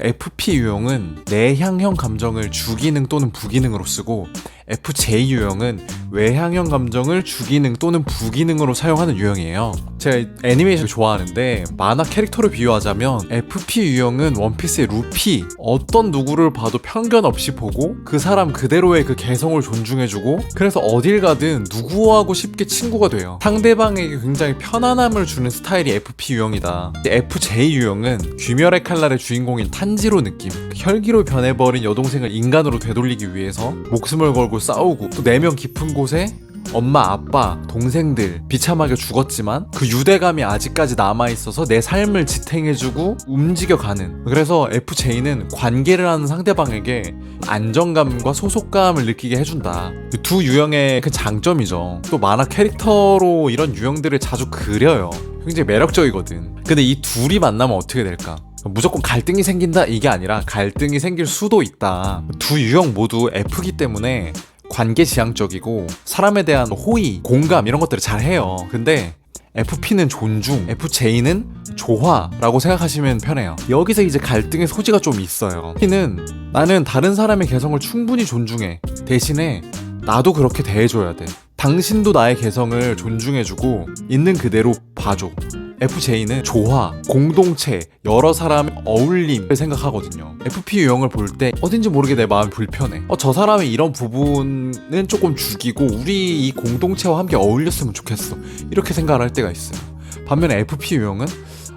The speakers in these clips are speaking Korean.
FP 유형은 내향형 감정을 주기능 또는 부기능으로 쓰고, FJ 유형은 외향형 감정을 주기능 또는 부기능으로 사용하는 유형이에요. 제가 애니메이션 좋아하는데 만화 캐릭터를 비유하자면 FP 유형은 원피스의 루피, 어떤 누구를 봐도 편견 없이 보고 그 사람 그대로의 그 개성을 존중해주고, 그래서 어딜 가든 누구하고 쉽게 친구가 돼요. 상대방에게 굉장히 편안함을 주는 스타일이 FP 유형이다. FJ 유형은 귀멸의 칼날의 주인공인 탄지로 느낌, 혈기로 변해버린 여동생을 인간으로 되돌리기 위해서 목숨을 걸고 싸우고, 또 내면 깊은 곳에 엄마, 아빠, 동생들 비참하게 죽었지만 그 유대감이 아직까지 남아있어서 내 삶을 지탱해주고 움직여가는, 그래서 FJ는 관계를 하는 상대방에게 안정감과 소속감을 느끼게 해준다. 두 유형의 그 장점이죠. 또 만화 캐릭터로 이런 유형들을 자주 그려요. 굉장히 매력적이거든. 근데 이 둘이 만나면 어떻게 될까? 무조건 갈등이 생긴다 이게 아니라 갈등이 생길 수도 있다. 두 유형 모두 F기 때문에 관계 지향적이고 사람에 대한 호의, 공감 이런 것들을 잘 해요. 근데 FP는 존중, FJ는 조화라고 생각하시면 편해요. 여기서 이제 갈등의 소지가 좀 있어요. P는 나는 다른 사람의 개성을 충분히 존중해. 대신에 나도 그렇게 대해줘야 돼. 당신도 나의 개성을 존중해주고 있는 그대로 봐줘. FJ는 조화, 공동체, 여러 사람의 어울림을 생각하거든요. FP 유형을 볼 때 어딘지 모르게 내 마음이 불편해. 저 사람의 이런 부분은 조금 죽이고 우리 이 공동체와 함께 어울렸으면 좋겠어. 이렇게 생각을 할 때가 있어요. 반면에 FP 유형은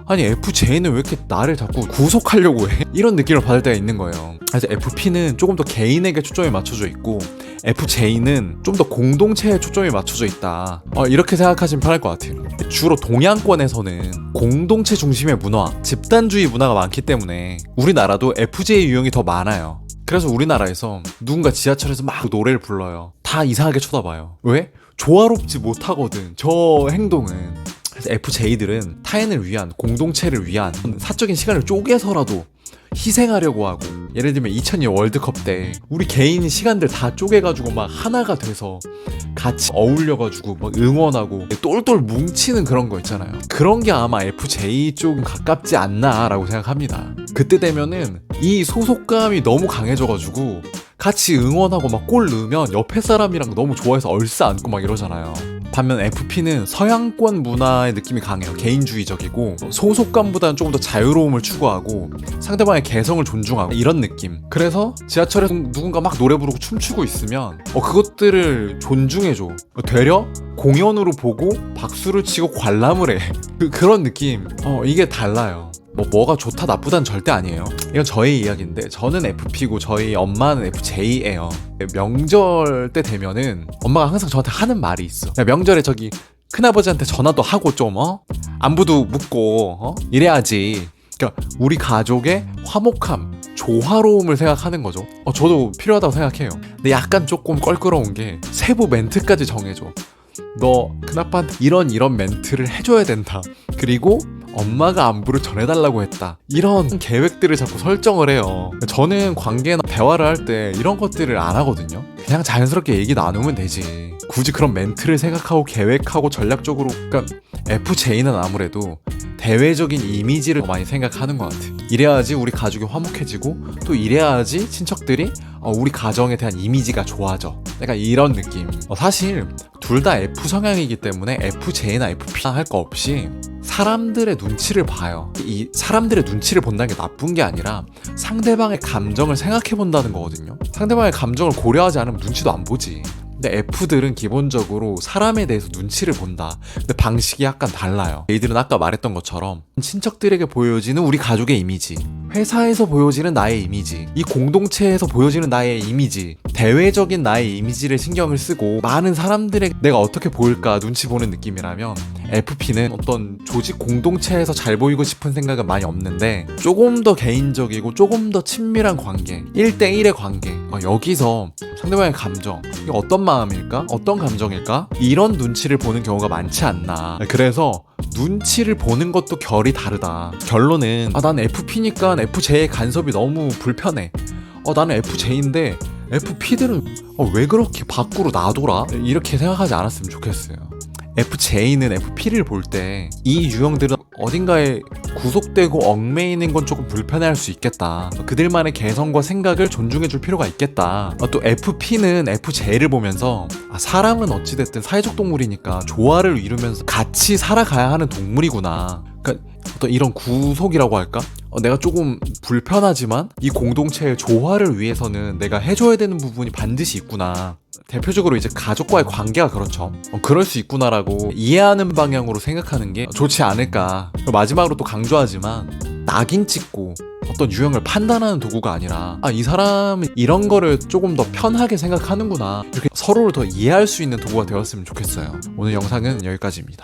아니 FJ는 왜 이렇게 나를 자꾸 구속하려고 해? 이런 느낌을 받을 때가 있는 거예요. 그래서 FP는 조금 더 개인에게 초점이 맞춰져 있고 FJ는 좀 더 공동체에 초점이 맞춰져 있다. 이렇게 생각하시면 편할 것 같아요. 주로 동양권에서는 공동체 중심의 문화, 집단주의 문화가 많기 때문에 우리나라도 FJ 유형이 더 많아요. 그래서 우리나라에서 누군가 지하철에서 막 노래를 불러요. 다 이상하게 쳐다봐요. 왜? 조화롭지 못하거든, 저 행동은. 그래서 FJ들은 타인을 위한, 공동체를 위한 사적인 시간을 쪼개서라도 희생하려고 하고, 예를 들면 2002 월드컵 때 우리 개인 시간들 다 쪼개가지고 막 하나가 돼서 같이 어울려가지고 막 응원하고 똘똘 뭉치는 그런 거 있잖아요. 그런 게 아마 FJ 쪽은 가깝지 않나 라고 생각합니다. 그때 되면은 이 소속감이 너무 강해져가지고 같이 응원하고 막 골 넣으면 옆에 사람이랑 너무 좋아해서 얼싸안고 막 이러잖아요. 반면 FP는 서양권 문화의 느낌이 강해요. 개인주의적이고 소속감보다는 조금 더 자유로움을 추구하고 상대방의 개성을 존중하고 이런 느낌. 그래서 지하철에서 누군가 막 노래 부르고 춤추고 있으면 그것들을 존중해줘. 되려 공연으로 보고 박수를 치고 관람을 해. 그런 느낌. 이게 달라요. 뭐가 좋다 나쁘다는 절대 아니에요. 이건 저의 이야기인데 저는 FP고 저희 엄마는 FJ예요. 명절 때 되면은 엄마가 항상 저한테 하는 말이 있어. 야, 명절에 저기 큰아버지한테 전화도 하고 좀 안부도 묻고 이래야지. 그러니까 우리 가족의 화목함, 조화로움을 생각하는 거죠. 저도 필요하다고 생각해요. 근데 약간 조금 껄끄러운 게 세부 멘트까지 정해줘. 너 큰아빠한테 이런 멘트를 해줘야 된다. 그리고 엄마가 안부를 전해달라고 했다. 이런 계획들을 자꾸 설정을 해요. 저는 관계나 대화를 할 때 이런 것들을 안 하거든요. 그냥 자연스럽게 얘기 나누면 되지. 굳이 그런 멘트를 생각하고 계획하고 전략적으로. 그러니까 FJ는 아무래도 대외적인 이미지를 많이 생각하는 것 같아. 이래야지 우리 가족이 화목해지고 또 이래야지 친척들이 우리 가정에 대한 이미지가 좋아져. 약간 이런 느낌. 사실 둘 다 F 성향이기 때문에 FJ나 FP나 할 거 없이 사람들의 눈치를 봐요. 이 사람들의 눈치를 본다는 게 나쁜 게 아니라 상대방의 감정을 생각해 본다는 거거든요. 상대방의 감정을 고려하지 않으면 눈치도 안 보지. 근데 F들은 기본적으로 사람에 대해서 눈치를 본다. 근데 방식이 약간 달라요. 얘들은 아까 말했던 것처럼 친척들에게 보여지는 우리 가족의 이미지, 회사에서 보여지는 나의 이미지, 이 공동체에서 보여지는 나의 이미지, 대외적인 나의 이미지를 신경을 쓰고 많은 사람들에게 내가 어떻게 보일까 눈치 보는 느낌이라면, FP는 어떤 조직 공동체에서 잘 보이고 싶은 생각은 많이 없는데 조금 더 개인적이고 조금 더 친밀한 관계, 1대1의 관계, 여기서 상대방의 감정, 이게 어떤 마음일까? 어떤 감정일까? 이런 눈치를 보는 경우가 많지 않나. 그래서 눈치를 보는 것도 결이 다르다. 결론은 난 FP니까 FJ의 간섭이 너무 불편해. 나는 FJ인데 FP들은 왜 그렇게 밖으로 놔둬라? 이렇게 생각하지 않았으면 좋겠어요. FJ는 FP를 볼 때 이 유형들은 어딘가에 구속되고 얽매이는 건 조금 불편해할 수 있겠다. 그들만의 개성과 생각을 존중해줄 필요가 있겠다. 또 FP는 FJ를 보면서 사람은 어찌됐든 사회적 동물이니까 조화를 이루면서 같이 살아가야 하는 동물이구나. 그러니까 어떤 이런 구속이라고 할까? 내가 조금 불편하지만 이 공동체의 조화를 위해서는 내가 해줘야 되는 부분이 반드시 있구나. 대표적으로 이제 가족과의 관계가 그렇죠. 그럴 수 있구나라고 이해하는 방향으로 생각하는 게 좋지 않을까. 마지막으로 또 강조하지만 낙인 찍고 어떤 유형을 판단하는 도구가 아니라 이 사람은 이런 거를 조금 더 편하게 생각하는구나, 이렇게 서로를 더 이해할 수 있는 도구가 되었으면 좋겠어요. 오늘 영상은 여기까지입니다.